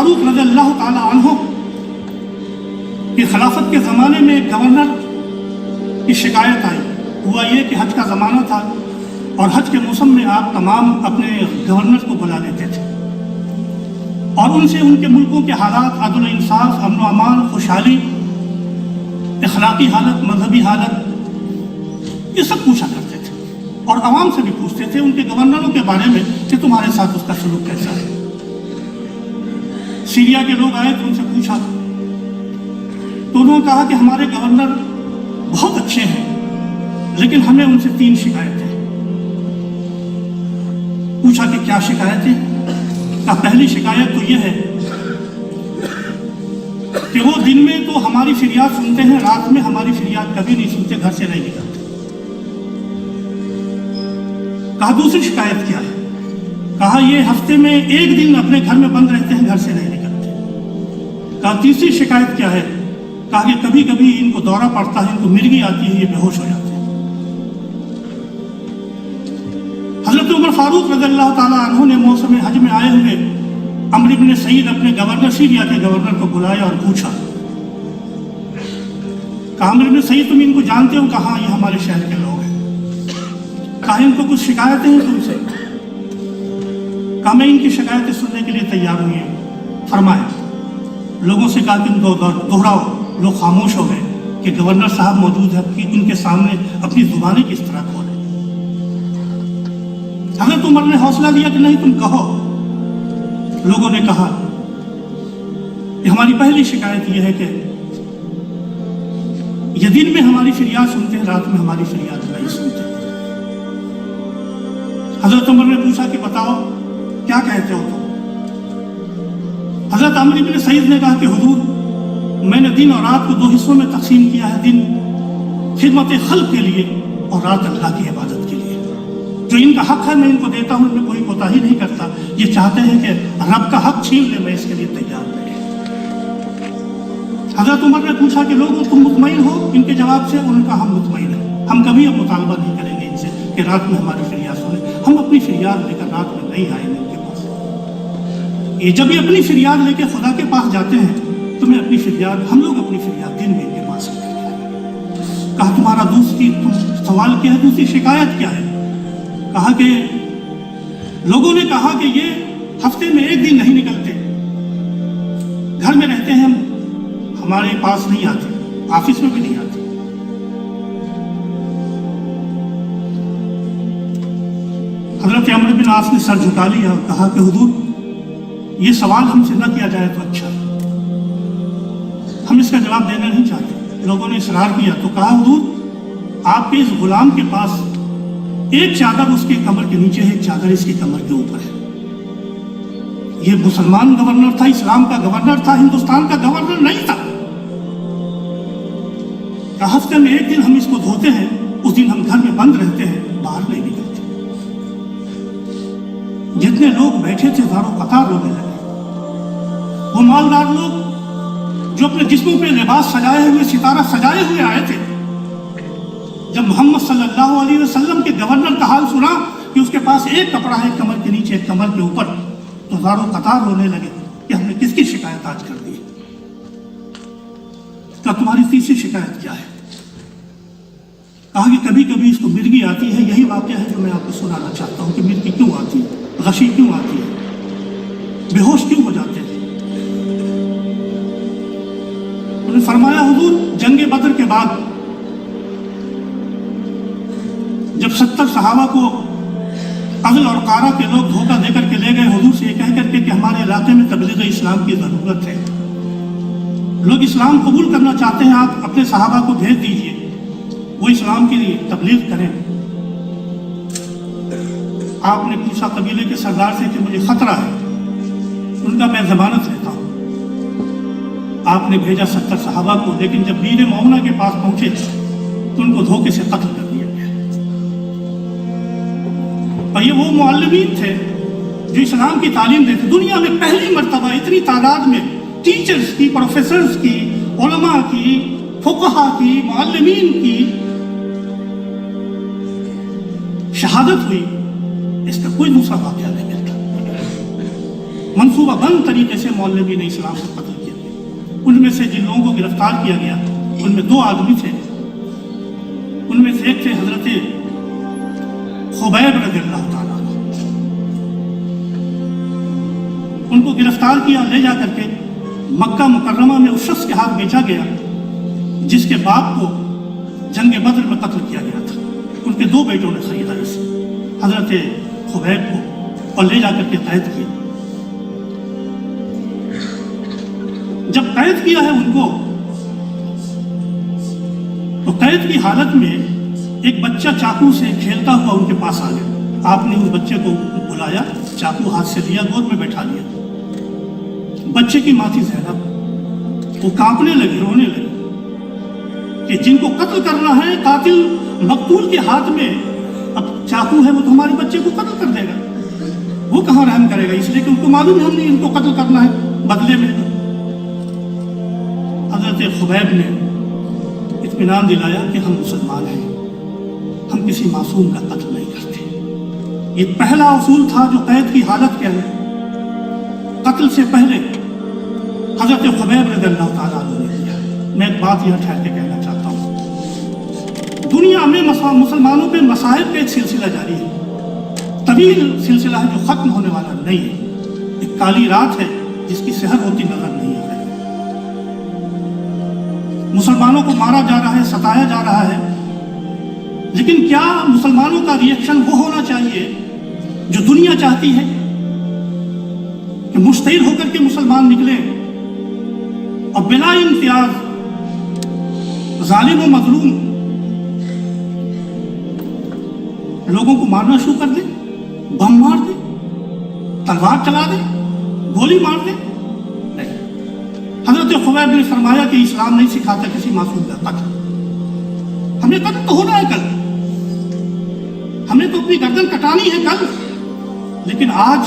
फारूक रज़ी अल्लाह ताला अन्हु की खिलाफत के ज़माने में एक गवर्नर की शिकायत आई। हुआ ये कि हज का ज़माना था और हज के मौसम में आप तमाम अपने गवर्नर को बुला लेते थे और उनसे उनके मुल्कों के हालात, अदल इंसाफ, अमन व अमान, खुशहाली, अखलाकी हालत, मजहबी हालत, ये सब पूछा करते थे और आवाम से भी पूछते थे उनके गवर्नरों के बारे में कि तुम्हारे साथ उसका सलूक कैसा है। सीरिया के लोग आए तो उनसे पूछा तो उन्होंने कहा कि हमारे गवर्नर बहुत अच्छे हैं लेकिन हमें उनसे 3 शिकायतें। पूछा कि क्या शिकायतें? कहा पहली शिकायत तो यह है कि वो दिन में तो हमारी फरियाद सुनते हैं, रात में हमारी फरियाद कभी नहीं सुनते, घर से नहीं निकलते। कहा दूसरी शिकायत क्या है? कहा ये हफ्ते में एक दिन अपने घर में बंद रहते हैं, घर से नहीं निकलते। कहा तीसरी शिकायत क्या है? कहा कि कभी कभी इनको दौरा पड़ता है, इनको मिर्गी आती है, ये बेहोश हो जाते हैं। हजरत उमर फारूक रज़ी अल्लाह ताला अन्हु ने मौसम हज में आए हुए अम्र इब्न सईद अपने गवर्नर, सीरिया के गवर्नर को बुलाया और पूछा। कहा अम्र इब्न सईद तुम इनको जानते हो? कहा ये हमारे शहर के लोग हैं। कहा इनको कुछ शिकायतें हैं तुमसे? कहा मैं इनकी शिकायतें सुनने के लिए तैयार हुई हूँ। फरमाया लोगों से कहा कि इनको दोहराओ। लोग खामोश हो गए कि गवर्नर साहब मौजूद है, कि उनके सामने अपनी जुबानें किस तरह खोलें। हजरत उमर ने हौसला दिया कि नहीं तुम कहो। लोगों ने कहा कि हमारी पहली शिकायत यह है कि ये दिन में हमारी फरियाद सुनते हैं, रात में हमारी फरियाद नहीं सुनते। हजरत उमर ने पूछा कि बताओ क्या कहते हो तुम? हजरत अम्र इब्न सईद ने कहा कि हुजूर मैंने दिन और रात को 2 हिस्सों में तकसीम किया है, दिन खिदमत खल्क के लिए और रात अल्लाह की इबादत के लिए। जो इनका हक है मैं इनको देता हूँ, इनमें कोई कोताही नहीं करता। ये चाहते हैं कि रब का हक छीन ले, मैं इसके लिए तैयार नहीं। हजरत उमर ने पूछा कि लोगों तुम मुतमईन हो इनके जवाब से? उन्होंने कहा हम मुतमईन हैं, हम कभी अब मुतालबा नहीं करेंगे इनसे कि रात में हमारी फरियाद सुने। हम अपनी फरियाद लेकर रात में नहीं आएंगे इनके पास। ये जब ये अपनी फरियाद लेकर खुदा के पास जाते हैं तो मैं अपनी फरियाद, हम लोग अपनी फरियाद दिन में इनके पास लेकर आएंगे। कहा तुम्हारा दूसरी सवाल क्या है, दूसरी शिकायत क्या है? कहा कि लोगों ने कहा कि ये हफ्ते में एक दिन नहीं निकलते, घर में रहते हैं, हमारे पास नहीं आते, ऑफिस में भी नहीं आते। हजरत अम्र बिन आस ने सर झुका लिया और कहा कि हुजूर ये सवाल हमसे न किया जाए तो अच्छा, हम इसका जवाब देना नहीं चाहते। लोगों ने इसरार किया तो कहा हुजूर आपके इस गुलाम के पास एक चादर उसके कमर के नीचे है, एक चादर इसकी कमर के ऊपर है। ये मुसलमान गवर्नर था, इस्लाम का गवर्नर था, हिंदुस्तान का गवर्नर नहीं था। हफ्ते में एक दिन हम इसको धोते हैं, उस दिन हम घर में बंद रहते हैं, बाहर नहीं निकलते। जितने लोग बैठे थे दारो कतार रोने लगे। वो मालदार लोग जो अपने जिस्मों पे लिबास सजाए हुए, सितारा सजाए हुए आए थे, जब मोहम्मद सल्लल्लाहु अलैहि वसल्लम के गवर्नर का हाल सुना कि उसके पास एक कपड़ा है कमर के नीचे, एक कमर के ऊपर, तो दारो कतार रोने लगे कि हमने किसकी शिकायत आज कर दी। तो तुम्हारी तीसरी शिकायत क्या है? कहा कि कभी कभी इसको मिर्गी आती है। यही वाकया है जो मैं आपको सुनाना चाहता हूँ कि मिर्गी क्यों आती है, गशी क्यों आती है, बेहोश क्यों हो जाते हैं। उन्होंने फरमाया हुजूर जंग बदर के बाद जब 70 सहाबा को अज़ल और कारा के लोग धोखा देकर के ले गए हुजूर से कह करके कि हमारे इलाके में तबलीग इस्लाम की ज़रूरत है, लोग इस्लाम कबूल करना चाहते हैं, आप अपने सहाबा को भेज दीजिए, वो इस्लाम के लिए तबलीग करें। आपने पूछा कबीले के सरदार से कि मुझे खतरा है, उनका मैं जमानत लेता हूँ। आपने भेजा 70 सहाबा को, लेकिन जब बीर मौना के पास पहुंचे तो उनको धोखे से कत्ल कर दिया गया। और ये वो मुअल्लिमीन थे जो इस्लाम की तालीम देते। दुनिया में पहली मर्तबा इतनी तादाद में टीचर्स की, प्रोफेसर्स की, उलमा की, फुक़हा की, मुअल्लिमीन की शहादत हुई, इसका कोई दूसरा वाक़या नहीं मिलता। मनसूबा बंद तरीके से मौलवी ने इस्लाम को कत्ल किया गया। उनमें से जिन लोगों को गिरफ्तार किया गया उनमें 2 आदमी थे। उनमें से एक थे हजरत खुबैब रज़ियल्लाहु ताला। उनको गिरफ्तार किया, ले जा करके मक्का मुकर्रमा में उस शख्स के हाथ बेचा गया जिसके बाप को जंग बद्र में कत्ल किया गया था। उनके 2 बेटों ने खरीदा इसे, हजरत खुबैब को, और ले जा करके कैद किया। जब कैद किया है उनको, तो कैद की हालत में एक बच्चा चाकू से खेलता हुआ उनके पास आ गया। आपने उस बच्चे को बुलाया, चाकू हाथ से लिया, गोद में बैठा लिया। बच्चे की माँ थी ज़ैनब, वो कांपने लगी, रोने लगी कि जिनको कत्ल करना है, कातिल मकतूल के हाथ में अब चाकू है, वो तो हमारे बच्चे को कत्ल कर देगा। वो कहाँ रहम करेगा, इसलिए कि उनको मालूम है हमने इनको कत्ल करना है बदले में। हजरत खुबैब ने इत्मीनान दिलाया कि हम मुसलमान हैं, हम किसी मासूम का कत्ल नहीं करते। ये पहला उसूल था जो कैद की हालत के अंदर कत्ल से पहले हजरत खुबैब रज़ियल्लाहु ताला ने किया है। मैं एक बात यहाँ ठहर के कहना चाहता हूँ, दुनिया में मुसलमानों पे मसाइब का एक सिलसिला जारी है, तवील सिलसिला है जो ख़त्म होने वाला नहीं है। एक काली रात है जिसकी सहर होती नजर नहीं आ रही। मुसलमानों को मारा जा रहा है, सताया जा रहा है, लेकिन क्या मुसलमानों का रिएक्शन वो होना चाहिए जो दुनिया चाहती है कि मुस्तैद होकर के मुसलमान निकले और बिला इम्तियाज जालिम व मजलूम लोगों को मारना शुरू कर दे, बम मार दे, तलवार चला दे, गोली मार दे? नहीं। हजरत खुबैब ने फरमाया कि इस्लाम नहीं सिखाता किसी मासूम का कत्ल। हमें कत्ल तो होना है कल, हमें तो अपनी गर्दन कटानी है कल, लेकिन आज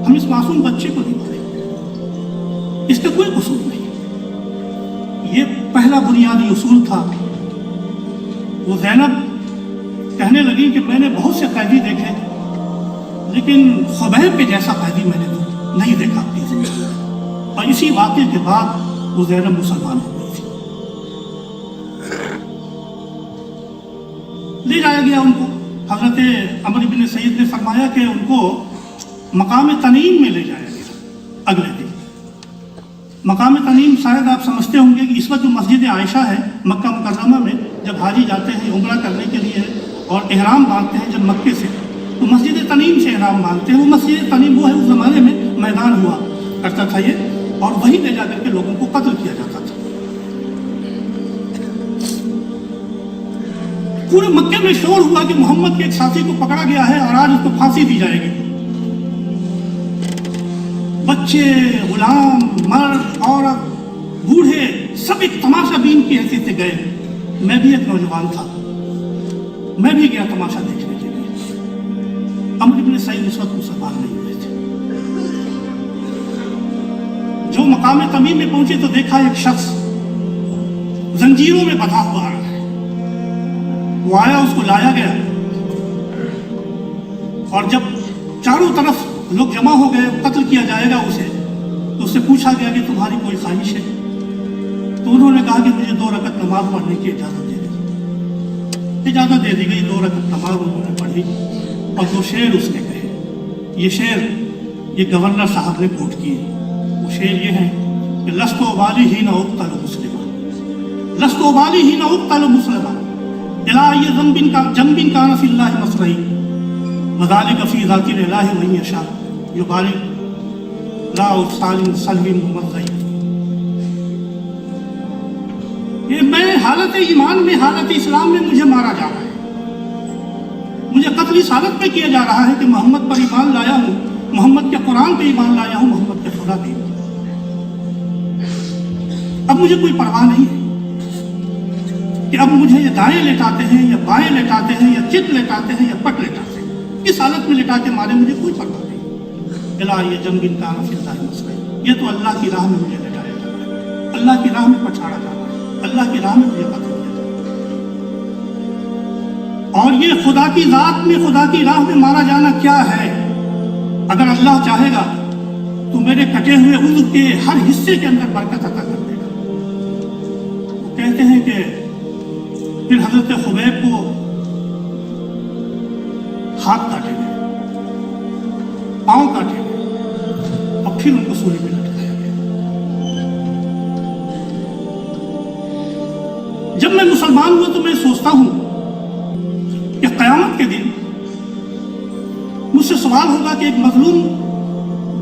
हम इस मासूम बच्चे को नहीं मारेंगे, इसका कोई कसूर नहीं। ये पहला बुनियादी उसूल था। वो ज़ैनब कहने लगी कि मैंने बहुत से कैदी देखे, लेकिन खुबैब के जैसा कैदी मैंने तो नहीं देखा अपनी जिंदगी में। और इसी वाक़े के बाद वो ज़ैनब मुसलमान हो गई थी। ले जाया गया उनको। हजरत अमर इब्न सईद ने फरमाया कि उनको मकाम तनीम में ले जाया गया अगले दिन। मकाम तनीम शायद आप समझते होंगे कि इस वक्त जो मस्जिद आयशा है मक्का मुकर्रमा में, जब हाजी जाते हैं उम्रा करने के लिए और इहराम बांधते हैं जब मक्के से, तो मस्जिद तनीम से इहराम बांधते हैं। वो मस्जिद तनीम वो है, उस ज़माने में मैदान हुआ करता था ये, और वहीं ले जा करके लोगों को कत्ल किया जाता था। पूरे मक्के में शोर हुआ कि मोहम्मद के एक साथी को पकड़ा गया है और आज उसको फांसी दी जाएगी। बच्चे, गुलाम, मर्द, औरत, बूढ़े सब एक तमाशा बीन की हैसियत से गए। मैं भी एक नौजवान था, मैं भी गया तमाशा देखने के लिए। अमर इब्न सईद उस वक्त मुसलमान नहीं हुए थे। जो मकाम तमीम में पहुंचे तो देखा एक शख्स जंजीरों में बंधा हुआ है। वो आया, उसको लाया गया, और जब चारों तरफ लोग जमा हो गए, कत्ल किया जाएगा उसे, तो उससे पूछा गया कि तुम्हारी कोई ख्वाहिश है? तो उन्होंने कहा कि मुझे 2 रकत नमाज पढ़ने की इजाज़त दे दी। इजाज़त दे दी गई। 2 रकत नमाज उन्होंने पढ़ी और 2 शेर उसने कहे। ये शेर ये गवर्नर साहब ने कोट किए। वो शेर ये है कि लस्तो वाली ही ना उक्तल मुस्लिमा, लस्तो वाली ही ना उक्तल मुस्लिमा, इला ये जम्बिन का नफिल्लाह मसरई वज़ालिक फ़ी ज़ातिल इलाही वही यशा युबारिक ला सालिम सलविन मुमज़्ज़ई। ये मैं हालत ईमान में, हालत इस्लाम में मुझे मारा जा रहा है, मुझे कत्ल इस हालत में किया जा रहा है कि मोहम्मद पर ईमान लाया हूँ, मोहम्मद के कुरान पे ईमान लाया हूँ, मोहम्मद के खुदा पे। अब मुझे कोई परवाह नहीं है कि अब मुझे ये दाएं लेटाते हैं या बाएं लेटाते हैं या चित लेटाते हैं या पट लेटाते हैं, इस हालत में लेटा के मारे मुझे कोई परवाह नहीं। इला ये जम्बिन का नफिल्लाह मसरई, ये तो अल्लाह की राह में मुझे लेटाया जा रहा है, अल्लाह की राह में पछाड़ा जा रहा है, अल्लाह की राह में मुझे कत्ल किया जा रहा है। और ये खुदा की जात में, खुदा की राह में मारा जाना क्या है? अगर अल्लाह चाहेगा تو میرے کٹے ہوئے عضو کے ہر حصے کے اندر برکت عطا کر دے گا۔ کہتے ہیں کہ پھر حضرت خبیب کو ہاتھ کاٹے گئے، پاؤں کاٹے گئے، اور پھر ان کو سولی پہ لٹکایا گیا۔ جب میں مسلمان ہوا تو میں سوچتا ہوں کہ قیامت کے دن مجھ سے سوال ہوگا کہ ایک مظلوم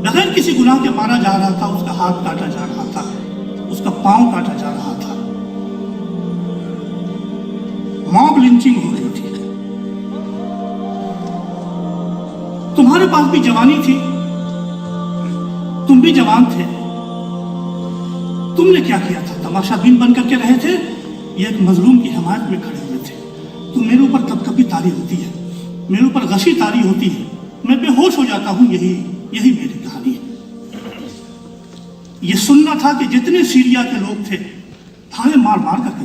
بغیر کسی گناہ کے مارا جا رہا تھا، اس کا ہاتھ کاٹا جا رہا تھا، اس کا پاؤں کاٹا جا رہا تھا، موب لنچنگ ہو رہی تھی، تمہارے پاس بھی جوانی تھی، تم بھی جوان تھے، تم نے کیا کیا تھا؟ تماشا بین بن کر کے رہے تھے، یہ ایک مظلوم کی حمایت میں کھڑے ہوئے تھے۔ تو میرے اوپر کپکپی تاری ہوتی ہے، میرے اوپر غشی تاری ہوتی ہے، میں بے ہوش ہو جاتا ہوں، یہی میری کہانی ہے۔ یہ سننا تھا کہ جتنے سیریا کے لوگ تھے، تھانے مار مار کر کے